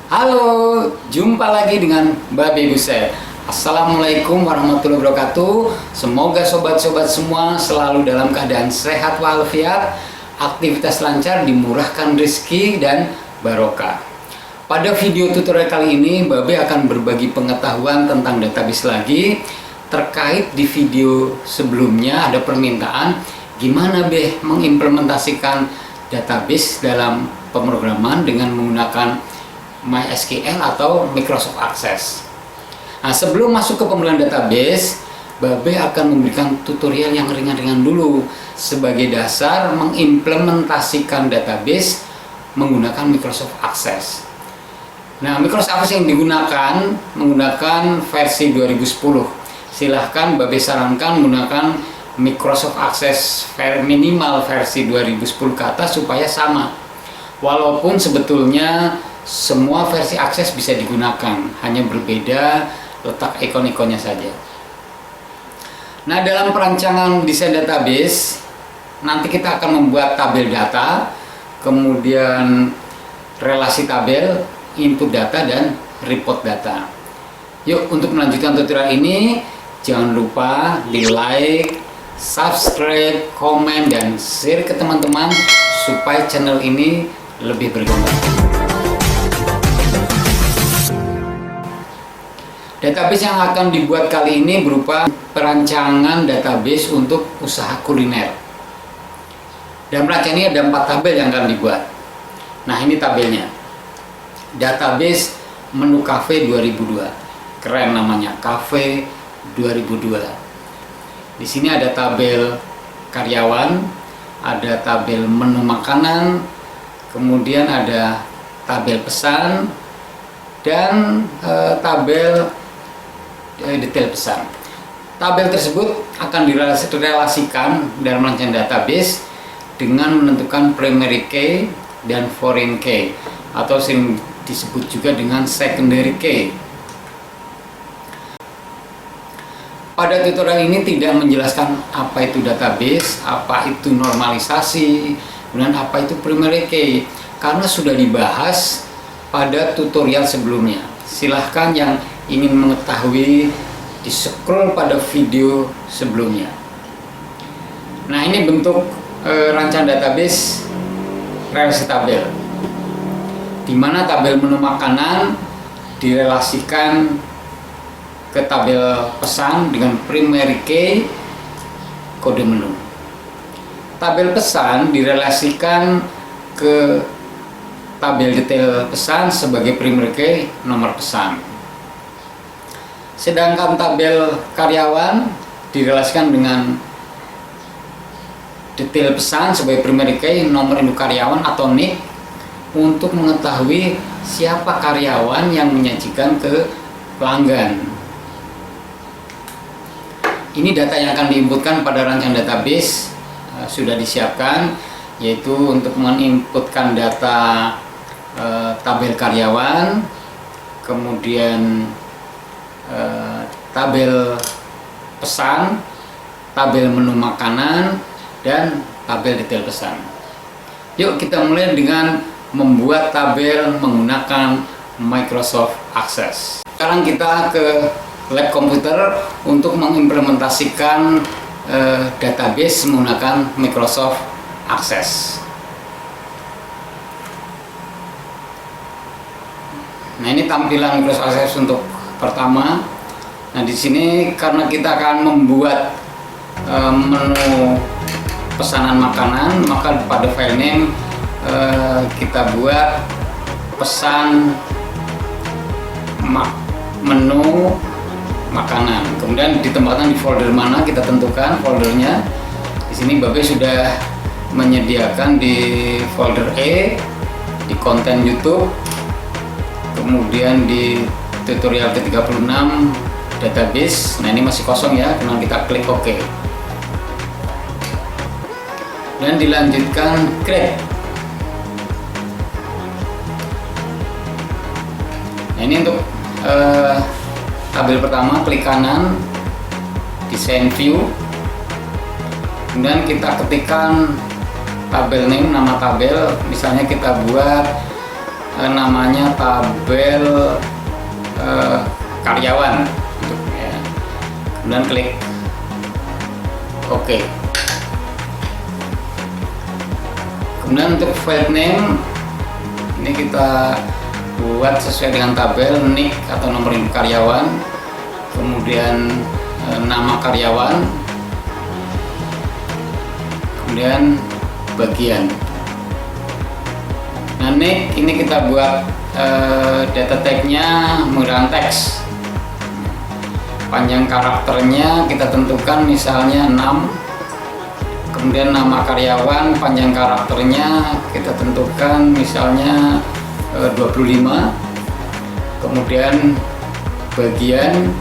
Halo, jumpa lagi dengan Babe Buset. Assalamualaikum warahmatullahi wabarakatuh. Semoga sobat-sobat semua selalu dalam keadaan sehat walafiat, aktivitas lancar, dimurahkan rezeki dan barokah. Pada video tutorial kali ini, Babe akan berbagi pengetahuan tentang database lagi. Terkait di video sebelumnya ada permintaan gimana Be mengimplementasikan database dalam pemrograman dengan menggunakan MySQL atau Microsoft Access. Nah, sebelum masuk ke pemrograman database, Babe akan memberikan tutorial yang ringan-ringan dulu sebagai dasar mengimplementasikan database menggunakan Microsoft Access. Nah, Microsoft Access yang digunakan menggunakan versi 2010. Silahkan Babe sarankan menggunakan Microsoft Access minimal versi 2010 ke atas supaya sama. Walaupun sebetulnya semua versi Access bisa digunakan, hanya berbeda letak ikon-ikonnya saja. Nah, dalam perancangan desain database, nanti kita akan membuat tabel data, kemudian relasi tabel, input data, dan report data. Yuk, untuk melanjutkan tutorial ini, jangan lupa di like, subscribe, komen, dan share ke teman-teman supaya channel ini lebih berkembang. Database yang akan dibuat kali ini berupa perancangan database untuk usaha kuliner. Dalam perancangan ini ada 4 tabel yang akan dibuat. Nah, ini tabelnya. Database menu cafe 2002. Keren namanya, cafe 2002. Di sini ada tabel karyawan, ada tabel menu makanan, kemudian ada tabel pesan, dan tabel detail pesan. Tabel tersebut akan direlasikan dalam rancangan database dengan menentukan primary key dan foreign key, atau sering disebut juga dengan secondary key. Pada tutorial ini tidak menjelaskan apa itu database, apa itu normalisasi, dan apa itu primary key, karena sudah dibahas pada tutorial sebelumnya. Silahkan yang ingin mengetahui di scroll pada video sebelumnya. Nah, ini bentuk rancangan database relasi tabel, di mana tabel menu makanan direlasikan ke tabel pesan dengan primary key kode menu. Tabel pesan direlasikan ke tabel detail pesan sebagai primary key nomor pesan. Sedangkan tabel karyawan direlasikan dengan detail pesan sebagai primary key nomor induk karyawan atau NIK untuk mengetahui siapa karyawan yang menyajikan ke pelanggan. Ini data yang akan diinputkan pada rancangan database sudah disiapkan, yaitu untuk menginputkan data tabel karyawan, kemudian tabel pesan, tabel menu makanan, dan tabel detail pesan. Yuk kita mulai dengan membuat tabel menggunakan Microsoft Access. Sekarang kita ke lab komputer untuk mengimplementasikan database menggunakan Microsoft Access. Nah, ini tampilan Microsoft Access untuk pertama. Nah, di sini karena kita akan membuat menu pesanan makanan, maka pada file name kita buat pesan menu makanan. Kemudian ditempatkan di folder mana kita tentukan foldernya. Di sini Babe sudah menyediakan di folder E, di konten YouTube, kemudian di tutorial ke-36 database. Nah, ini masih kosong ya, kemudian kita klik OK dan dilanjutkan create. Nah, ini untuk tabel pertama, klik kanan, design view, kemudian kita ketikkan tabel name, nama tabel, misalnya kita buat namanya tabel karyawan, ya. Kemudian klik OK. Kemudian untuk file name ini kita buat sesuai dengan tabel, nick atau nomor induk karyawan, kemudian nama karyawan, kemudian bagian. Nah, nick ini kita buat data tag-nya menggunakan teks. Panjang karakternya kita tentukan misalnya 6. Kemudian nama karyawan, panjang karakternya kita tentukan misalnya 25. Kemudian bagian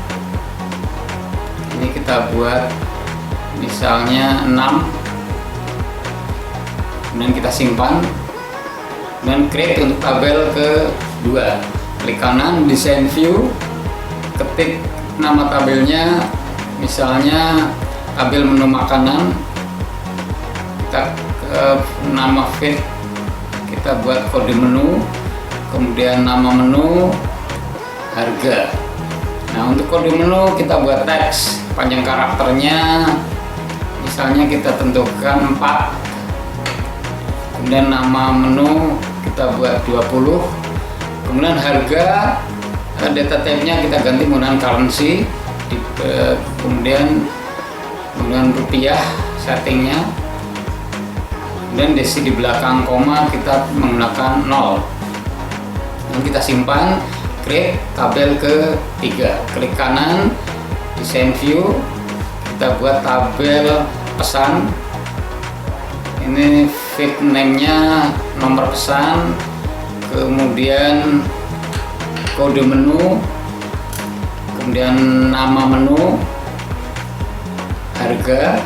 ini kita buat misalnya 6. Kemudian kita simpan dan create untuk tabel kedua. Klik kanan, design view, ketik nama tabelnya misalnya tabel menu makanan. Kita nama feed kita buat kode menu, kemudian nama menu, harga. Nah, untuk kode menu kita buat teks, panjang karakternya misalnya kita tentukan 4. Kemudian nama menu kita buat 20. Kemudian harga, data type-nya kita ganti menggunakan currency, kemudian rupiah settingnya. Dan desi di belakang koma kita menggunakan 0. Dan kita simpan, create tabel ketiga. Klik kanan, design view, kita buat tabel pesan. Ini feed name-nya nomor pesan, kemudian kode menu, kemudian nama menu, harga,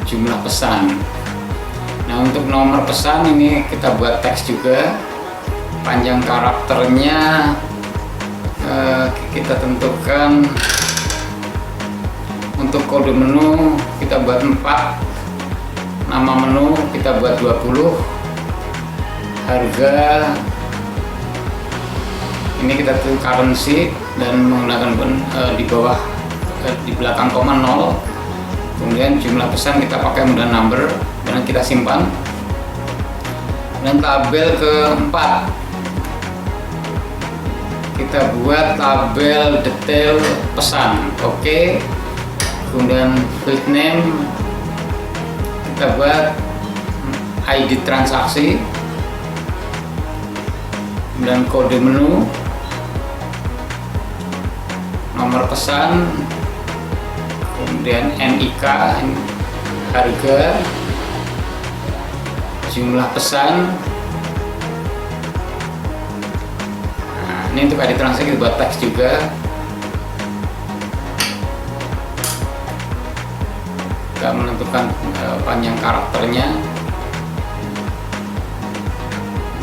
jumlah pesan. Nah, untuk nomor pesan ini kita buat teks juga, panjang karakternya kita tentukan. Untuk kode menu kita buat 4, nama menu kita buat 20, harga ini kita tulis currency dan menggunakan di bawah di belakang koma 0. Kemudian jumlah pesan kita pakai menggunakan number dan kita simpan. Dan tabel keempat kita buat tabel detail pesan. Oke. Kemudian field name kita buat ID transaksi, dan kode menu, nomor pesan, kemudian NIK, harga, jumlah pesan. Nah, ini untuk ID transaksi kita buat teks juga. Kita menentukan panjang karakternya.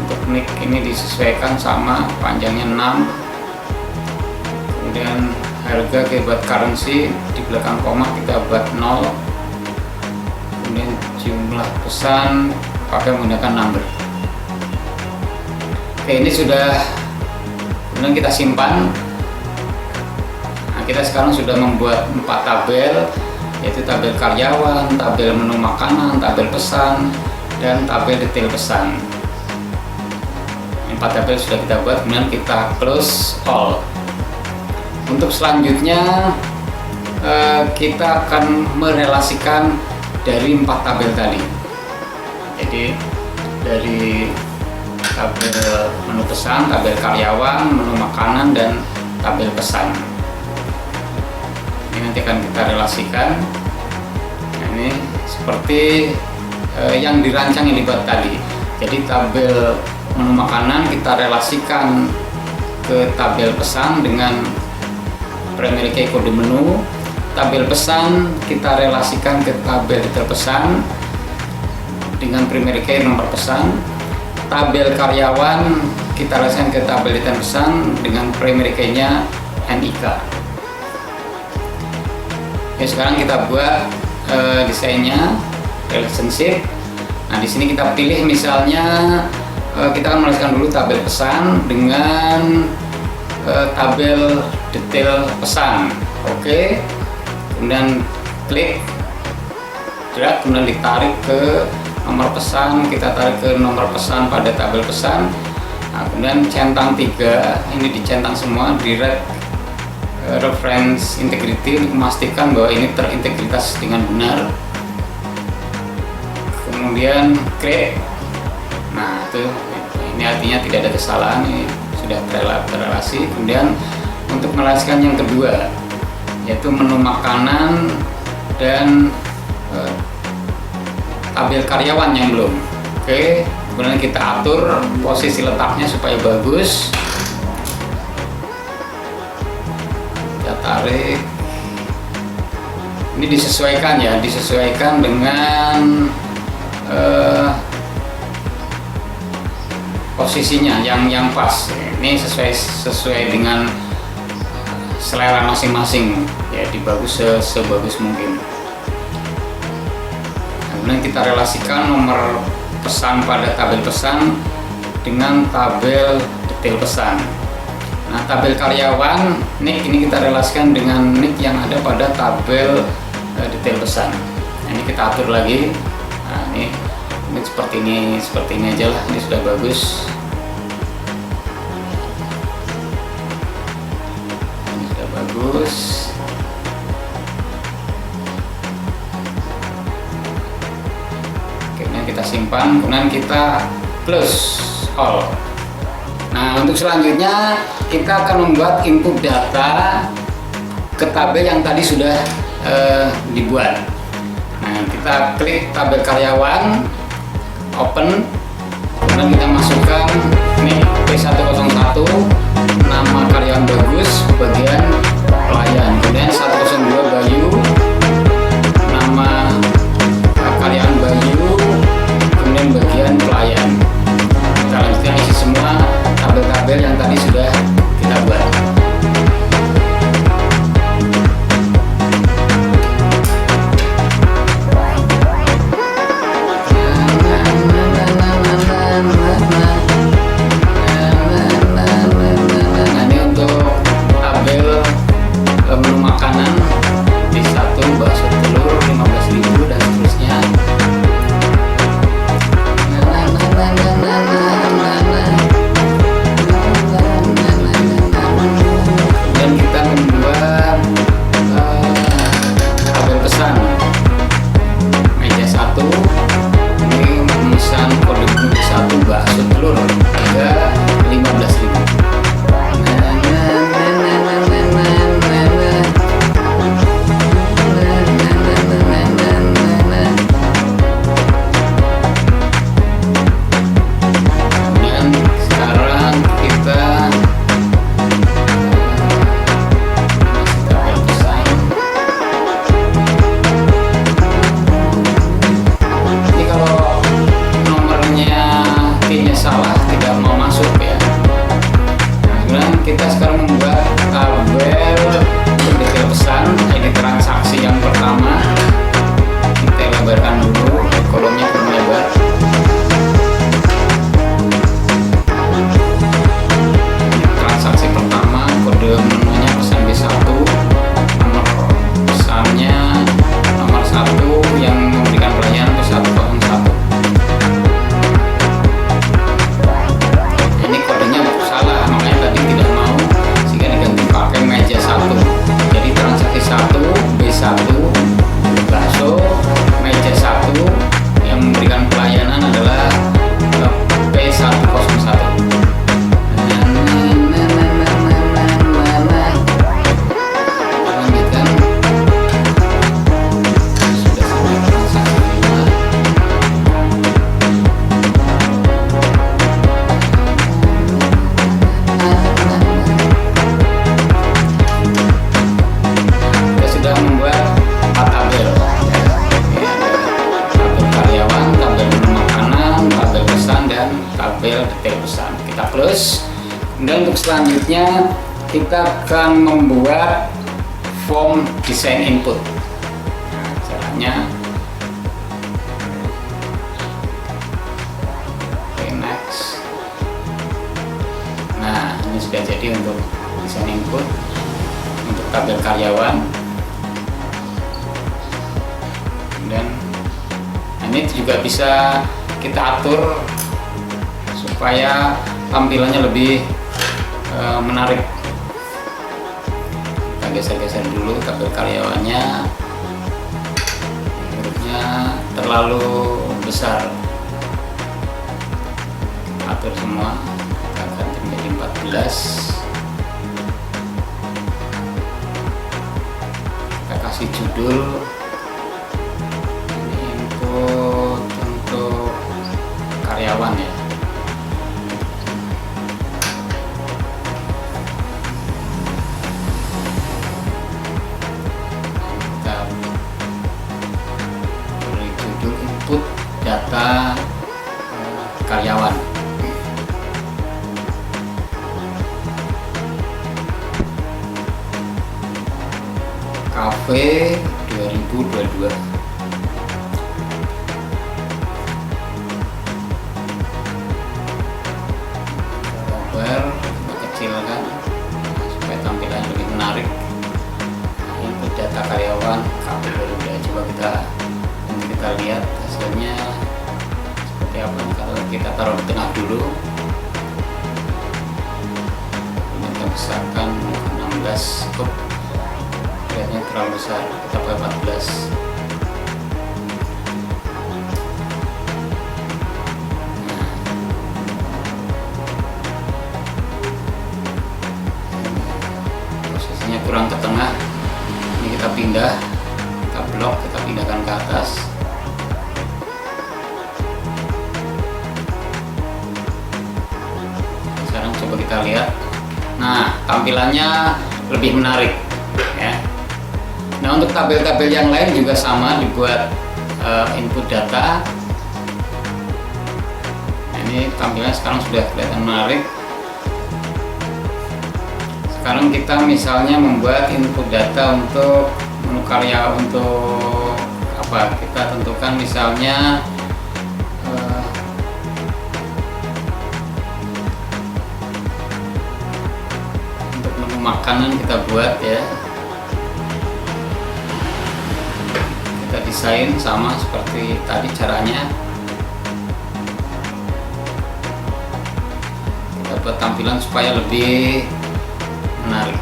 Untuk nick ini disesuaikan sama panjangnya 6. Kemudian harga kita buat currency, di belakang koma kita buat 0. Kemudian jumlah pesan pakai menggunakan number. Oke, ini sudah. Kemudian kita simpan. Nah, kita sekarang sudah membuat 4 tabel, yaitu tabel karyawan, tabel menu makanan, tabel pesan, dan tabel detail pesan. 4 tabel sudah kita buat, kemudian kita close all. Untuk selanjutnya kita akan merelasikan dari 4 tabel tadi. Jadi dari tabel menu pesan, tabel karyawan, menu makanan, dan tabel pesan. Ini nanti akan kita relasikan. Nah, ini seperti yang dirancang yang dibuat tadi. Jadi tabel menu makanan kita relasikan ke tabel pesan dengan primary key kode menu. Tabel pesan kita relasikan ke tabel detail pesan dengan primary key nomor pesan. Tabel karyawan kita relasikan ke tabel detail pesan dengan primary key-nya NIK. Oke, sekarang kita buat desainnya, relationship. Nah, di sini kita pilih misalnya kita akan menuliskan dulu tabel pesan dengan tabel detail pesan. Oke. Kemudian klik, drag, kemudian ditarik ke nomor pesan, kita tarik ke nomor pesan pada tabel pesan. Nah, kemudian centang 3, ini dicentang semua, direct reference integrity untuk memastikan bahwa ini terintegritas dengan benar. Kemudian create. Nah, itu ini artinya tidak ada kesalahan, ini sudah terrelasi. Kemudian untuk merelasikan yang kedua, yaitu menu makanan dan tabel karyawan yang belum. Oke, kemudian kita atur posisi letaknya supaya bagus. Kita tarik. Ini disesuaikan ya, disesuaikan dengan posisinya yang pas. Ini sesuai dengan selera masing-masing ya, dibagus sebagus mungkin. Kemudian kita relasikan nomor pesan pada tabel pesan dengan tabel detail pesan. Nah, tabel karyawan nick ini kita relasikan dengan nick yang ada pada tabel detail pesan. Nah, ini kita atur lagi. Nah, ini seperti ini aja lah, ini sudah bagus. Ini sudah bagus. Oke, kemudian kita simpan, kemudian kita close all. Nah, untuk selanjutnya kita akan membuat input data ke tabel yang tadi sudah dibuat. Nah, kita klik tabel karyawan, open, kemudian kita masukkan ini P101, nama karyawan bagus, bagian pelayan, kemudian 102 Bayu, nama karyawan Bayu, kemudian bagian pelayan. Kita lanjutkan isi semua tabel-tabel yang tadi sudah kita buat. Kita sekarang membuat tabel untuk detail pesan. Ini transaksi yang pertama, kita lebarkan dulu kolomnya, kurang lebar. Ini transaksi pertama, kode menunya pesan B1, nomor pesannya nomor 1 yang memberikan pelayanan P101. Ini kodenya salah, makanya tadi tidak mau, sehingga diganti pakai meja 1. Jadi transaksi 1 B1 bakso, meja 1 yang memberikan pelayanan adalah P101. Lanjutkan. Sudah sampai transaksi 5. Sudah membuat 4 tabel. Ini ada tabel karyawan, tabel menu makanan, tabel pesan, dan tabel detail pesan. Kita close. Dan untuk selanjutnya kita akan membuat form desain input. Nah, caranya sudah jadi untuk desain input untuk tabel karyawan. Dan ini juga bisa kita atur supaya tampilannya lebih menarik. Kita geser-geser dulu tabel karyawannya, hurufnya terlalu besar, kita atur semua, kita ganti menjadi 14. Kita kasih judul, ini input untuk karyawan ya. Kita beri judul input data karyawan. Cafe 2022. Gambar kita kecilkan supaya tampilannya lebih menarik. Input data karyawan Cafe 2022. Coba kita lihat hasilnya seperti apa. Kalau kita taruh di tengah dulu, ini kita besarkan 16. Kelihatannya terlalu besar, kita pakai 14. Posisinya kurang ke tengah, ini kita pindah, kita blok, kita pindahkan ke atas. Sekarang coba kita lihat. Nah, tampilannya lebih menarik ya. Nah, untuk tabel-tabel yang lain juga sama, dibuat input data. Nah, ini tampilannya sekarang sudah kelihatan menarik. Sekarang kita misalnya membuat input data untuk menu karya, untuk apa? Kita tentukan misalnya untuk menu makanan kita buat ya. Kita desain sama seperti tadi caranya. Kita buat tampilan supaya lebih menarik.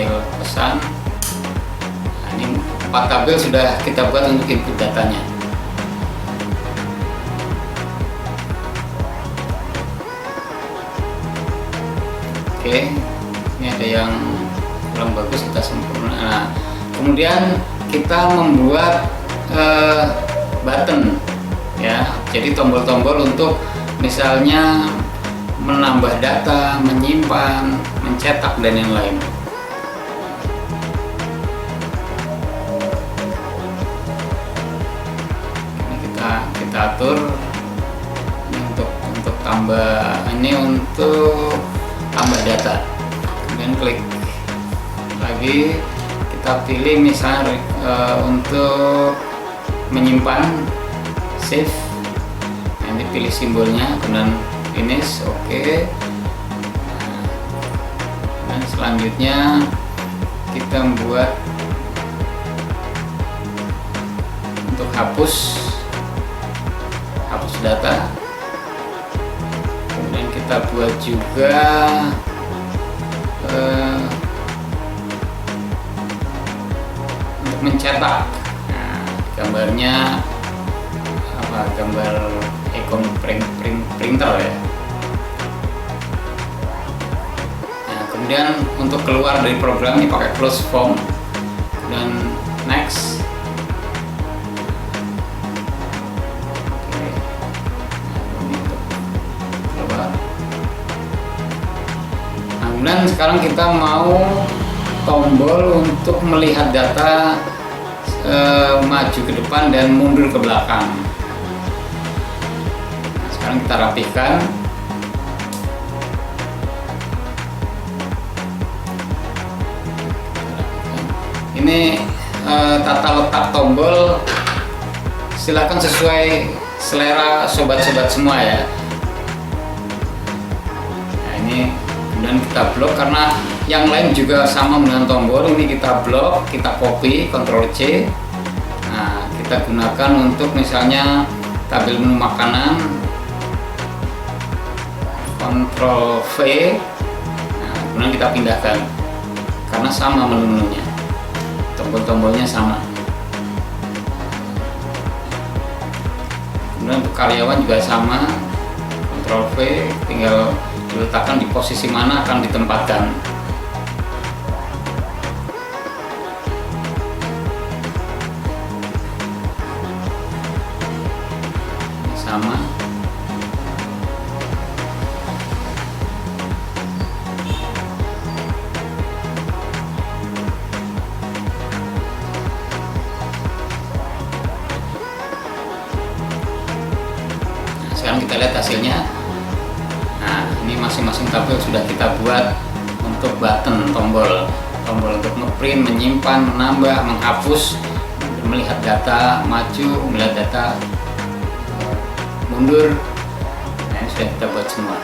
detail pesan. Nah, ini 4 tabel sudah kita buat untuk input datanya. Oke, ini ada yang kurang bagus, kita sempurna. Nah, kemudian kita membuat button. Jadi tombol-tombol untuk misalnya menambah data, menyimpan, mencetak dan yang lain. Ini kita atur. Ini untuk tambah, ini untuk tambah data. Kemudian klik lagi, kita pilih misalnya untuk menyimpan, save. Nanti pilih simbolnya, kemudian finish, oke. Dan selanjutnya kita membuat untuk hapus data. Kemudian kita buat juga untuk mencetak. Nah, gambarnya apa? Gambar ikon printer ya. Nah, kemudian untuk keluar dari program ini pakai close form dan next. Oke. Nah, ini untuk keluar. Nah, kemudian sekarang kita mau tombol untuk melihat data maju ke depan dan mundur ke belakang. Nah, sekarang kita rapihkan. Ini tata letak tombol silakan sesuai selera sobat-sobat semua ya. Nah, ini kemudian kita blok karena yang lain juga sama dengan tombol. Ini kita blok, kita copy, Ctrl C. Nah, kita gunakan untuk misalnya tabel menu makanan, Ctrl V. Nah, kemudian kita pindahkan karena sama menu-menunya, tombol-tombolnya sama. Kemudian untuk karyawan juga sama, Ctrl V, tinggal diletakkan di posisi mana akan ditempatkan. Sama. Nah, sekarang kita lihat hasilnya. Nah, ini masing-masing tabel sudah kita buat untuk button tombol untuk ngeprint, menyimpan, menambah, menghapus, melihat data maju, melihat data mundur. Nah, ini sudah kita buat semua.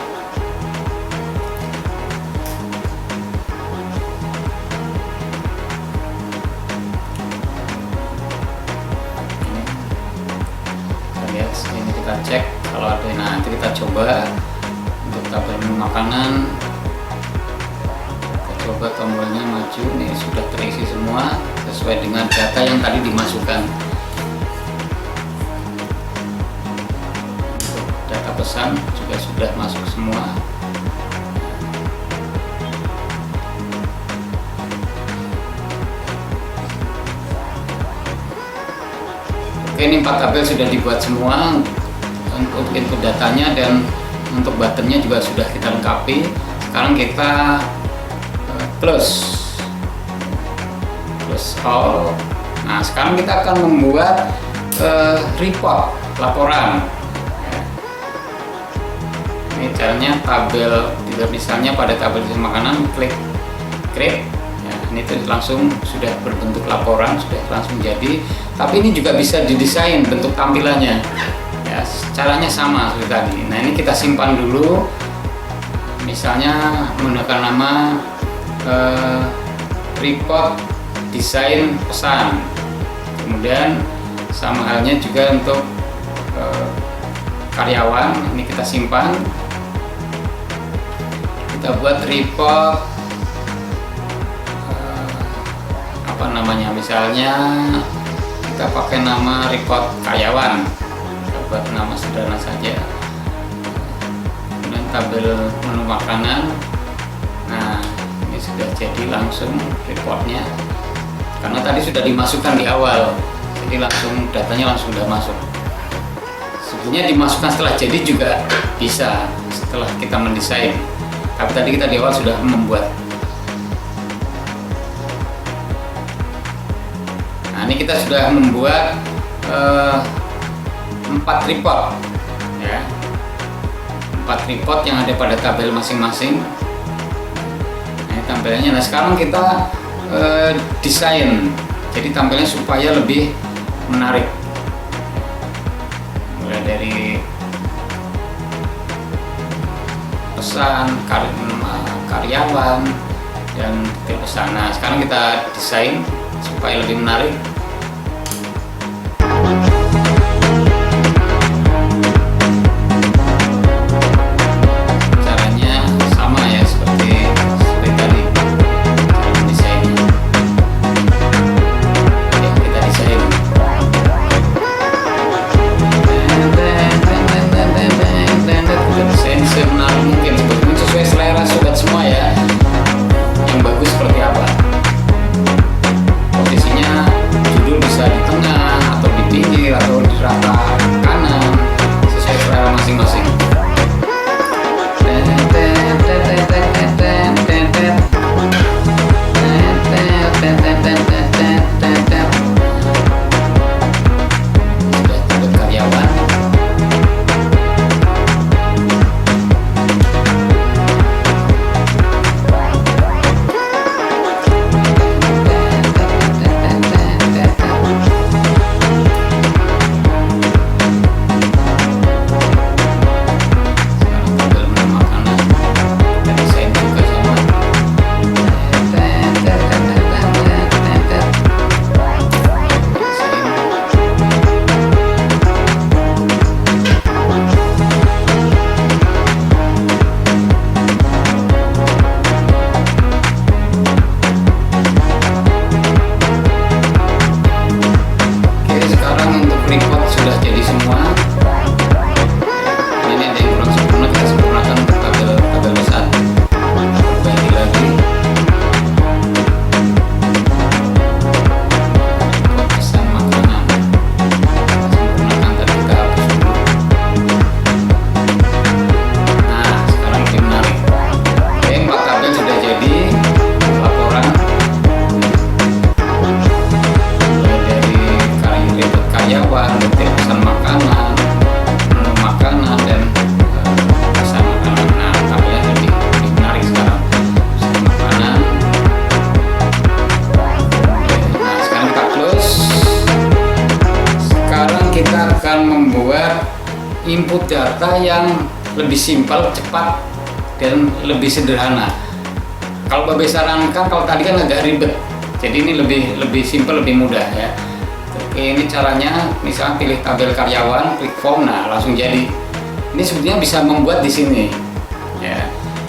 Kita lihat ini, kita cek kalau ada. Nah, nanti kita coba untuk tabel menu makanan. Kita coba tombolnya maju. Ini sudah terisi semua sesuai dengan data yang tadi dimasukkan. Pesan juga sudah masuk semua. Oke, ini 4 tabel sudah dibuat semua untuk input datanya, dan untuk buttonnya juga sudah kita lengkapi. Sekarang kita close all. Nah, sekarang kita akan membuat report, laporan. Ini caranya tabel, misalnya pada tabel makanan klik create ya, ini tuh langsung sudah berbentuk laporan, sudah langsung jadi. Tapi ini juga bisa didesain bentuk tampilannya ya, caranya sama seperti tadi. Nah, ini kita simpan dulu, misalnya menggunakan nama report desain pesan. Kemudian sama halnya juga untuk karyawan, ini kita simpan. Kita buat report apa namanya, misalnya kita pakai nama report karyawan, kita buat nama sederhana saja. Kemudian tabel menu makanan. Nah, ini sudah jadi langsung reportnya karena tadi sudah dimasukkan di awal, jadi langsung datanya langsung sudah masuk. Sebetulnya dimasukkan setelah jadi juga bisa, setelah kita mendesain. Tapi tadi kita di awal sudah membuat. Nah, ini kita sudah membuat 4 tripod ya. 4 tripod yang ada pada tabel masing-masing. Nah, ini tampilannya. Nah, sekarang kita desain jadi tampilnya supaya lebih menarik, mulai dari pesan karyawan dan pesan. Nah, sekarang kita desain supaya lebih menarik. Caranya sama ya, seperti tadi cara mendesainnya. Oke, kita desain. Kita desain semenarik mungkin, sebetulnya sesuai selera sobat semua ya. Yang bagus seperti apa? Posisinya judul bisa di tengah atau di pinggir atau di rata kanan, sesuai selera masing-masing. Sudah tabel karyawan. Tripod sudah jadi semua. Ini ada yang kurang sempurna, kita sempurnakan untuk tabel besar. Perbaiki lagi. Tripod pesan makanan, sempurnakan tadi, kita hapus dulu. Nah, sekarang lebih menarik. Oke, 4 tabel sudah jadi. Laporan karyawan, detail pesan makanan, menu makanan, dan pesan makanan. Nah, tabelnya lebih menarik sekarang. Pesan makanan. Nah, sekarang kita close. Sekarang kita akan membuat input data yang lebih simpel, cepat, dan lebih sederhana. Kalau Babe sarankan, kalau tadi kan agak ribet, jadi ini lebih simpel, lebih mudah ya. Oke, ini caranya, misalnya pilih tabel karyawan, klik form, nah langsung jadi. Ini sebetulnya bisa membuat di sini. Ya.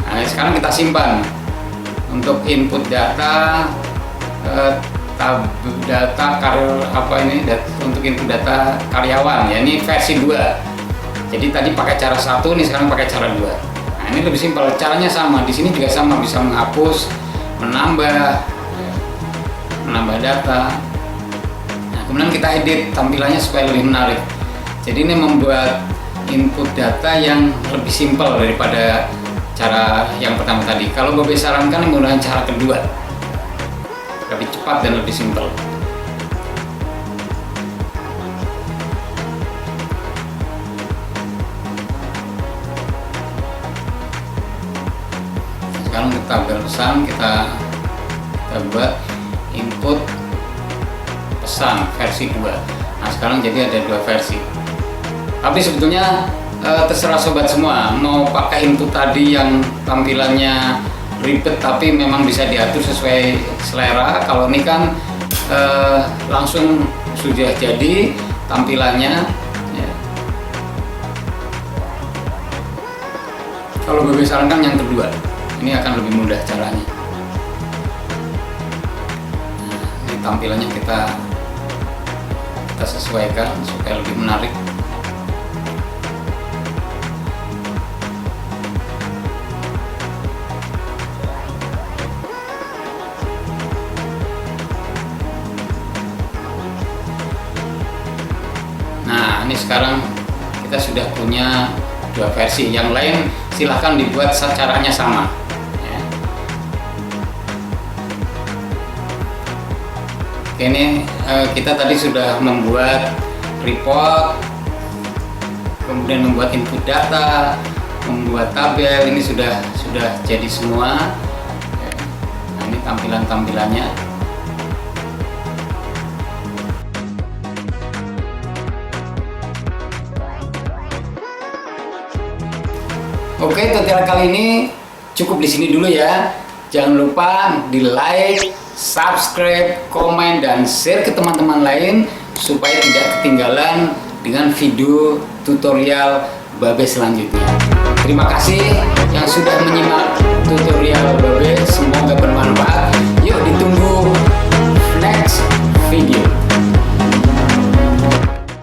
Nah, sekarang kita simpan untuk input data, untuk input data karyawan. Ya, ini versi 2. Jadi tadi pakai cara 1, nih sekarang pakai cara 2. Nah, ini lebih simpel. Caranya sama. Di sini juga sama, bisa menghapus, menambah data. Kemudian kita edit tampilannya supaya lebih menarik. Jadi ini membuat input data yang lebih simpel daripada cara yang pertama tadi. Kalau Babe sarankan menggunakan cara kedua, lebih cepat dan lebih simpel. Sekarang kita tabel pesan, kita buat input pesan versi 2. Nah, sekarang jadi ada 2 versi. Tapi sebetulnya terserah sobat semua mau pakai input tadi yang tampilannya ribet tapi memang bisa diatur sesuai selera. Kalau ini kan langsung sudah jadi tampilannya ya. Kalau Babe sarankan yang kedua, ini akan lebih mudah caranya. Nah, ini tampilannya kita sesuaikan supaya lebih menarik. Nah, ini sekarang kita sudah punya 2 versi. Yang lain silahkan dibuat caranya sama ya. Oke, ini kita tadi sudah membuat report, kemudian membuat input data, membuat tabel. Ini sudah jadi semua ya. Nah, ini tampilannya. Oke, tutorial kali ini cukup di sini dulu ya. Jangan lupa di like, subscribe, komen, dan share ke teman-teman lain supaya tidak ketinggalan dengan video tutorial Babe selanjutnya. Terima kasih yang sudah menyimak tutorial Babe, semoga bermanfaat.